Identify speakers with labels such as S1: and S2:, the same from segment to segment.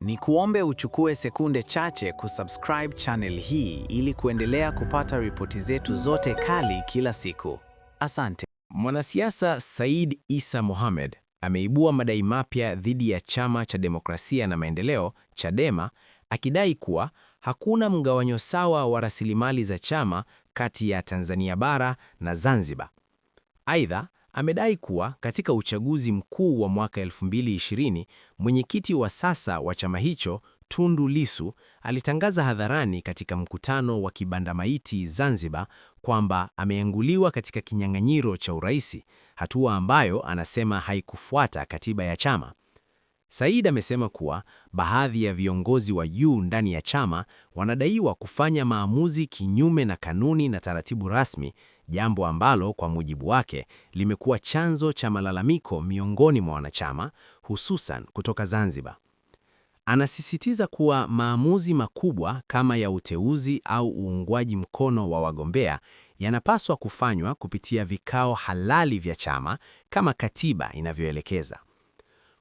S1: Ni kuombe uchukue sekunde chache kusubscribe channel hii ili kuendelea kupata ripoti zetu zote kali kila siku. Asante.
S2: Mwanasiasa Said Issa Mohamed ameibua madai mapya dhidi ya Chama cha Demokrasia na Maendeleo, Chadema, akidai kuwa hakuna mgawanyo sawa wa rasilimali za chama kati ya Tanzania bara na Zanzibar. Aidha, amedai kuwa katika uchaguzi mkuu wa mwaka 2020, mwenyekiti wa sasa wa chama hicho, Tundu Lissu, alitangaza hadharani katika mkutano wa kibanda maiti Zanzibar kwamba ameanguliwa katika kinyang'anyiro cha uraisi, hatua ambayo anasema haikufuata katiba ya chama. Said amesema kuwa baadhi ya viongozi wa juu ndani ya chama wanadaiwa kufanya maamuzi kinyume na kanuni na taratibu rasmi, jambo ambalo kwa mujibu wake limekuwa chanzo cha malalamiko miongoni mwa wanachama, hususan kutoka Zanzibar. Anasisitiza kuwa maamuzi makubwa kama ya uteuzi au uungwaji mkono wa wagombea yanapaswa kufanywa kupitia vikao halali vya chama kama katiba inavyoelekeza.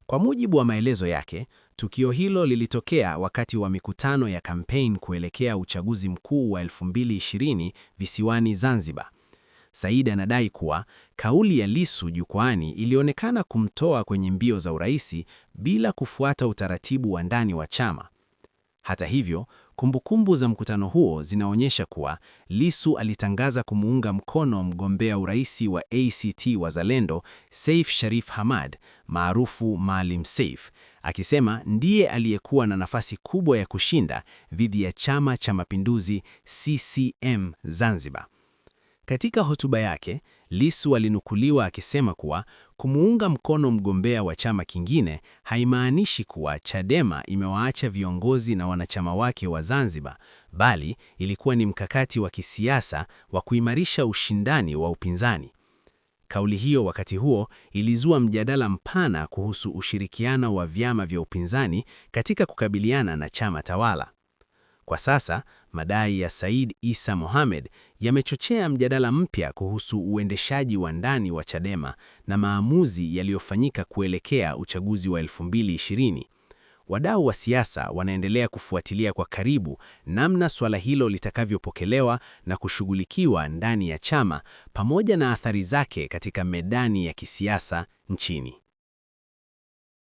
S2: Kwa mujibu wa maelezo yake, tukio hilo lilitokea wakati wa mikutano ya kampeni kuelekea uchaguzi mkuu wa 2020 visiwani Zanzibar. Said anadai kuwa kauli ya Lissu jukwaani ilionekana kumtoa kwenye mbio za uraisi bila kufuata utaratibu wa ndani wa chama. Hata hivyo, kumbukumbu za mkutano huo zinaonyesha kuwa Lissu alitangaza kumuunga mkono mgombea uraisi wa ACT Wazalendo, Seif Sharif Hamad, maarufu Maalim Seif, akisema ndiye aliyekuwa na nafasi kubwa ya kushinda dhidi ya Chama cha Mapinduzi CCM Zanzibar. Katika hotuba yake, Lissu alinukuliwa akisema kuwa kumuunga mkono mgombea wa chama kingine haimaanishi kuwa Chadema imewaacha viongozi na wanachama wake wa Zanzibar, bali ilikuwa ni mkakati wa kisiasa wa kuimarisha ushindani wa upinzani. Kauli hiyo wakati huo ilizua mjadala mpana kuhusu ushirikiano wa vyama vya upinzani katika kukabiliana na chama tawala. Kwa sasa, madai ya Said Issa Mohamed yamechochea mjadala mpya kuhusu uendeshaji wa ndani wa Chadema na maamuzi yaliyofanyika kuelekea uchaguzi wa 2020. Wadau wa siasa wanaendelea kufuatilia kwa karibu namna swala hilo litakavyopokelewa na kushughulikiwa ndani ya chama pamoja na athari zake katika medani ya kisiasa nchini.